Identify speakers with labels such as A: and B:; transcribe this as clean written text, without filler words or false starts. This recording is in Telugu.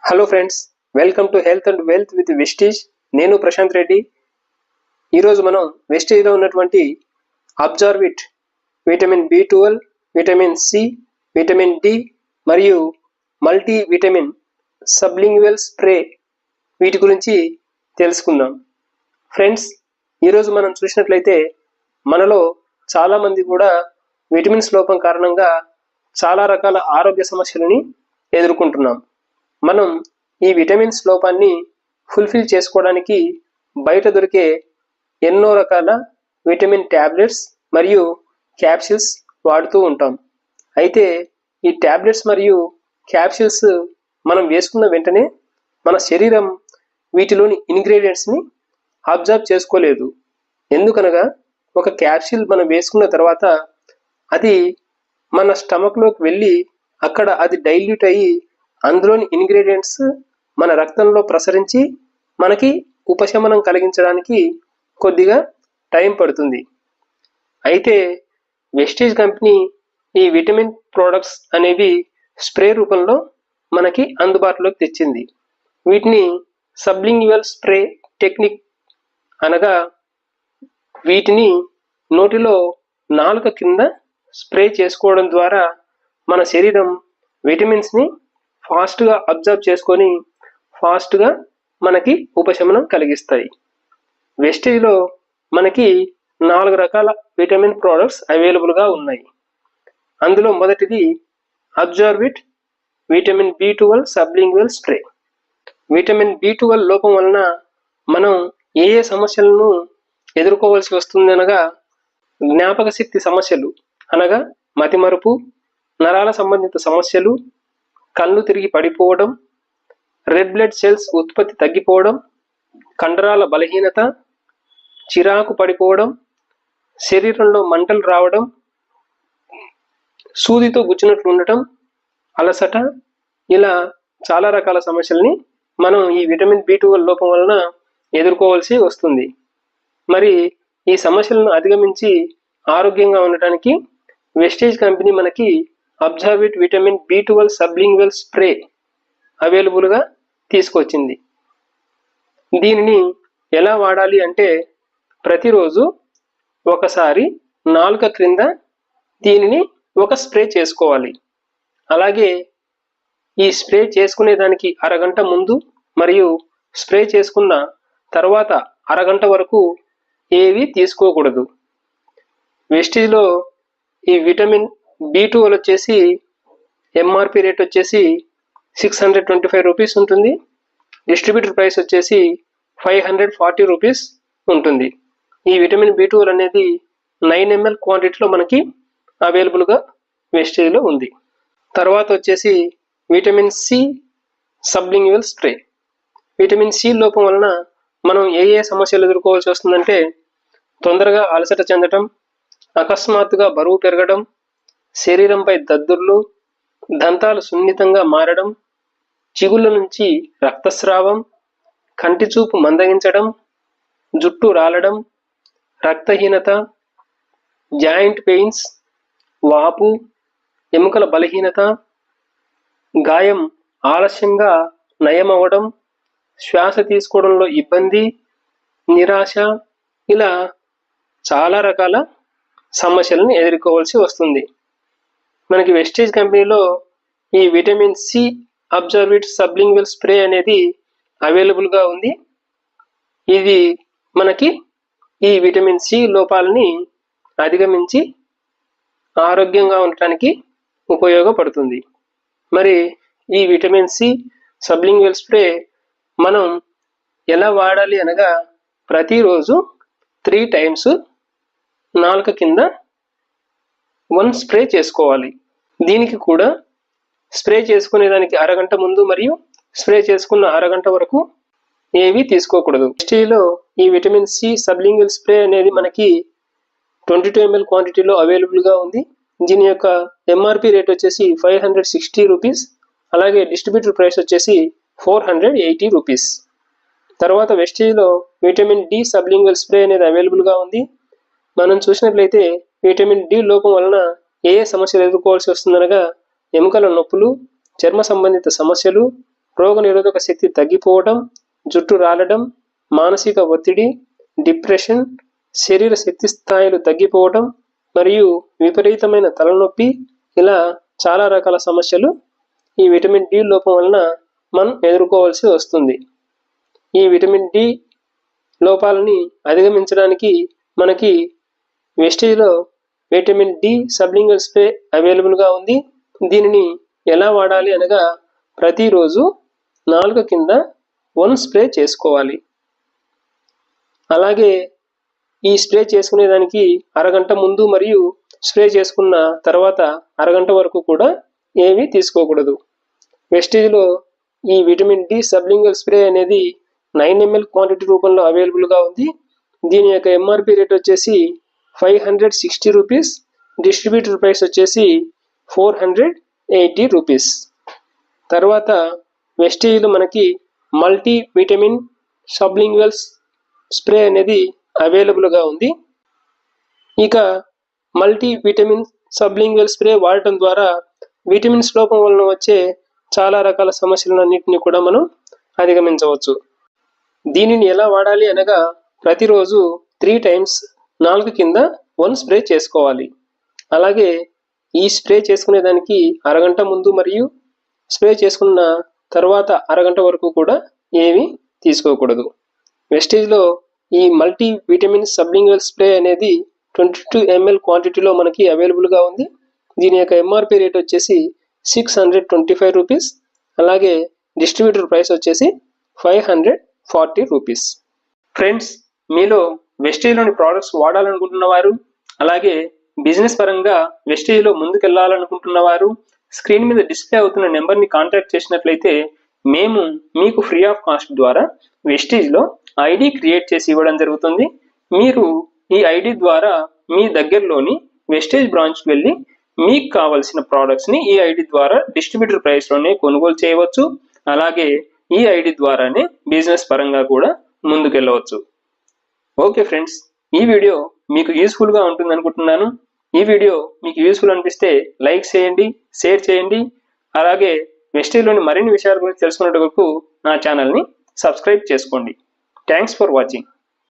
A: Hello friends, welcome to health and wealth with Vestige. నేను ప్రశాంత్ రెడ్డి. ఈరోజు మనం వెస్టీజ్లో ఉన్నటువంటి Absorbit vitamin B12, vitamin C, vitamin D మరియు మల్టీ విటమిన్ సబ్లింగ్వల్ స్ప్రే వీటి గురించి తెలుసుకుందాం. ఫ్రెండ్స్, ఈరోజు మనం చూసినట్లయితే మనలో చాలామంది కూడా విటమిన్స్ లోపం కారణంగా చాలా రకాల ఆరోగ్య సమస్యలని ఎదుర్కొంటున్నాం. మనం ఈ విటమిన్స్ లోపాన్ని ఫుల్ఫిల్ చేసుకోవడానికి బయట దొరికే ఎన్నో రకాల విటమిన్ ట్యాబ్లెట్స్ మరియు క్యాప్సిల్స్ వాడుతూ ఉంటాం. అయితే ఈ ట్యాబ్లెట్స్ మరియు క్యాప్సిల్స్ మనం వేసుకున్న వెంటనే మన శరీరం వీటిలోని ఇంగ్రీడియంట్స్ని అబ్జర్వ్ చేసుకోలేదు. ఎందుకనగా ఒక క్యాప్సిల్ మనం వేసుకున్న తర్వాత అది మన స్టమక్లోకి వెళ్ళి అక్కడ అది డైల్యూట్ అయ్యి అందులోని ఇంగ్రీడియంట్స్ మన రక్తంలో ప్రసరించి మనకి ఉపశమనం కలిగించడానికి కొద్దిగా టైం పడుతుంది. అయితే వెస్టీజ్ కంపెనీ ఈ విటమిన్ ప్రోడక్ట్స్ అనేవి స్ప్రే రూపంలో మనకి అందుబాటులోకి తెచ్చింది. వీటిని సబ్లింగ్యువల్ స్ప్రే టెక్నిక్ అనగా వీటిని నోటిలో నాలుక కింద స్ప్రే చేసుకోవడం ద్వారా మన శరీరం విటమిన్స్ని ఫాస్ట్గా అబ్జర్వ్ చేసుకొని ఫాస్ట్గా మనకి ఉపశమనం కలిగిస్తాయి. వెస్టీజ్లో మనకి 4 రకాల విటమిన్ ప్రోడక్ట్స్ అవైలబుల్గా ఉన్నాయి. అందులో మొదటిది అబ్జార్విట్ vitamin B12 sublingual spray. Vitamin B12 లోపం వలన మనం ఏ సమస్యలను ఎదుర్కోవాల్సి వస్తుందనగా జ్ఞాపక శక్తి సమస్యలు అనగా మతిమరుపు, నరాల సంబంధిత సమస్యలు, కళ్ళు తిరిగి పడిపోవడం, రెడ్ బ్లడ్ సెల్స్ ఉత్పత్తి తగ్గిపోవడం, కండరాల బలహీనత, చిరాకు పడిపోవడం, శరీరంలో మంటలు రావడం, సూదితో గుచ్చినట్లు ఉండటం, అలసట, ఇలా చాలా రకాల సమస్యల్ని మనం ఈ విటమిన్ B12 లోపం వలన ఎదుర్కోవాల్సి వస్తుంది. మరి ఈ సమస్యలను అధిగమించి ఆరోగ్యంగా ఉండటానికి వెస్టీజ్ కంపెనీ మనకి అబ్జార్విట్ విటమిన్ B12 సబ్లింగ్వల్ స్ప్రే అవైలబుల్గా తీసుకొచ్చింది. దీనిని ఎలా వాడాలి అంటే ప్రతిరోజు ఒకసారి నాలుక క్రింద దీనిని ఒక స్ప్రే చేసుకోవాలి. అలాగే ఈ స్ప్రే చేసుకునే దానికి అరగంట ముందు మరియు స్ప్రే చేసుకున్న తర్వాత అరగంట వరకు ఏవి తీసుకోకూడదు. వెస్టీజ్లో ఈ విటమిన్ B12 వచ్చేసి ఎంఆర్పి రేట్ వచ్చేసి 625 రూపీస్ ఉంటుంది. డిస్ట్రిబ్యూటర్ ప్రైస్ వచ్చేసి 540 రూపీస్ ఉంటుంది. ఈ విటమిన్ B12 అనేది 9 ml క్వాంటిటీలో మనకి అవైలబుల్గా వెస్టీజ్లో ఉంది. తర్వాత వచ్చేసి vitamin C sublingual spray. Vitamin C లోపం వలన మనం ఏ సమస్యలు ఎదుర్కోవాల్సి వస్తుందంటే తొందరగా అలసట చెందటం, అకస్మాత్తుగా బరువు పెరగడం, శరీరంపై దద్దుర్లు, దంతాలు సున్నితంగా మారడం, చిగుళ్ళ నుంచి రక్తస్రావం, కంటి చూపు మందగించడం, జుట్టు రాలడం, రక్తహీనత, జాయింట్ పెయిన్స్, వాపు, ఎముకల బలహీనత, గాయం ఆలస్యంగా నయమవ్వడం, శ్వాస తీసుకోవడంలో ఇబ్బంది, నిరాశ, ఇలా చాలా రకాల సమస్యలను ఎదుర్కోవాల్సి వస్తుంది. మనకి వెస్టీజ్ కంపెనీలో ఈ విటమిన్ సి అబ్జార్విట్ సబ్లింగ్వల్ స్ప్రే అనేది అవైలబుల్గా ఉంది. ఇది మనకి ఈ విటమిన్ సి లోపాలని అధిగమించి ఆరోగ్యంగా ఉండటానికి ఉపయోగపడుతుంది. మరి ఈ విటమిన్ సి సబ్లింగ్వల్ స్ప్రే మనం ఎలా వాడాలి అనగా ప్రతిరోజు 3 times నాలుక కింద 1 స్ప్రే చేసుకోవాలి. దీనికి కూడా స్ప్రే చేసుకునేదానికి అరగంట ముందు మరియు స్ప్రే చేసుకున్న అరగంట వరకు ఏవి తీసుకోకూడదు. వెస్టీజ్లో ఈ విటమిన్ సి సబ్లింగ్వల్ స్ప్రే అనేది మనకి 22 ml క్వాంటిటీలో అవైలబుల్గా ఉంది. దీని యొక్క ఎంఆర్పి రేట్ వచ్చేసి 560 రూపీస్. అలాగే డిస్ట్రిబ్యూటర్ ప్రైస్ వచ్చేసి 480 రూపీస్. తర్వాత వెస్టీజ్లో విటమిన్ డి సబ్లింగ్వల్ స్ప్రే అనేది అవైలబుల్గా ఉంది. మనం చూసినట్లయితే విటమిన్ డి లోపం వలన ఏ సమస్యలు ఎదుర్కోవాల్సి వస్తుందనగా ఎముకల నొప్పులు, చర్మ సంబంధిత సమస్యలు, రోగనిరోధక శక్తి తగ్గిపోవడం, జుట్టు రాలడం, మానసిక ఒత్తిడి, డిప్రెషన్, శరీర శక్తి స్థాయిలు తగ్గిపోవడం మరియు విపరీతమైన తలనొప్పి, ఇలా చాలా రకాల సమస్యలు ఈ విటమిన్ డి లోపం వలన మనం ఎదుర్కోవాల్సి వస్తుంది. ఈ విటమిన్ డి లోపాలని అధిగమించడానికి మనకి వెస్టేజ్లో విటమిన్ డి సబ్లింగ్వల్ స్ప్రే అవైలబుల్గా ఉంది. దీనిని ఎలా వాడాలి అనగా ప్రతిరోజు నాలుక కింద 1 స్ప్రే చేసుకోవాలి. అలాగే ఈ స్ప్రే చేసుకునేదానికి అరగంట ముందు మరియు స్ప్రే చేసుకున్న తర్వాత అరగంట వరకు కూడా ఏమీ తీసుకోకూడదు. వెస్టేజ్లో ఈ విటమిన్ డి సబ్లింగ్వల్ స్ప్రే అనేది 9 ml క్వాంటిటీ రూపంలో అవైలబుల్గా ఉంది. దీని యొక్క ఎంఆర్పి రేట్ వచ్చేసి 560 రూపీస్, డిస్ట్రిబ్యూటర్ ప్రైస్ వచ్చేసి 480 రూపీస్. తర్వాత వెస్టేజ్లో మనకి మల్టీ విటమిన్ సబ్లింగ్వల్ స్ప్రే అనేది అవైలబుల్గా ఉంది. ఇక మల్టీ విటమిన్ సబ్లింగ్వల్ స్ప్రే వాడటం ద్వారా విటమిన్స్ లోపం వలన వచ్చే చాలా రకాల సమస్యలన్నింటినీ కూడా మనం అధిగమించవచ్చు. దీనిని ఎలా వాడాలి అనగా ప్రతిరోజు 3 times నాలుక కింద 1 స్ప్రే చేసుకోవాలి. అలాగే ఈ స్ప్రే చేసుకునేదానికి అరగంట ముందు మరియు స్ప్రే చేసుకున్న తర్వాత అరగంట వరకు కూడా ఏమీ తీసుకోకూడదు. వెస్టేజ్లో ఈ మల్టీ విటమిన్ సబ్లింగ్వల్ స్ప్రే అనేది 22 ml క్వాంటిటీలో మనకి అవైలబుల్గా ఉంది. దీని యొక్క ఎంఆర్పి రేట్ వచ్చేసి 625 రూపీస్. అలాగే డిస్ట్రిబ్యూటర్ ప్రైస్ వచ్చేసి 540 రూపీస్. ఫ్రెండ్స్, మీలో వెస్టేజ్లోని ప్రోడక్ట్స్ వాడాలనుకుంటున్న వారు, అలాగే బిజినెస్ పరంగా వెస్టేజ్లో ముందుకెళ్లాలనుకుంటున్న వారు స్క్రీన్ మీద డిస్ప్లే అవుతున్న నెంబర్ని కాంటాక్ట్ చేసినట్లయితే మేము మీకు ఫ్రీ ఆఫ్ కాస్ట్ ద్వారా వెస్టేజ్లో ఐడి క్రియేట్ చేసి ఇవ్వడం జరుగుతుంది. మీరు ఈ ఐడి ద్వారా మీ దగ్గరలోని వెస్టేజ్ బ్రాంచ్కి వెళ్ళి మీకు కావాల్సిన ప్రోడక్ట్స్ని ఈ ఐడి ద్వారా డిస్ట్రిబ్యూటర్ ప్రైస్లోనే కొనుగోలు చేయవచ్చు. అలాగే ఈ ఐడి ద్వారానే బిజినెస్ పరంగా కూడా ముందుకెళ్ళవచ్చు. ఓకే ఫ్రెండ్స్, ఈ వీడియో మీకు యూస్ఫుల్గా ఉంటుంది అనుకుంటున్నాను. ఈ వీడియో మీకు యూస్ఫుల్ అనిపిస్తే లైక్ చేయండి, షేర్ చేయండి. అలాగే వెస్టేజ్లోని మరిన్ని విషయాల గురించి తెలుసుకునేందుకు నా ఛానల్ని సబ్స్క్రైబ్ చేసుకోండి. Thanks for watching.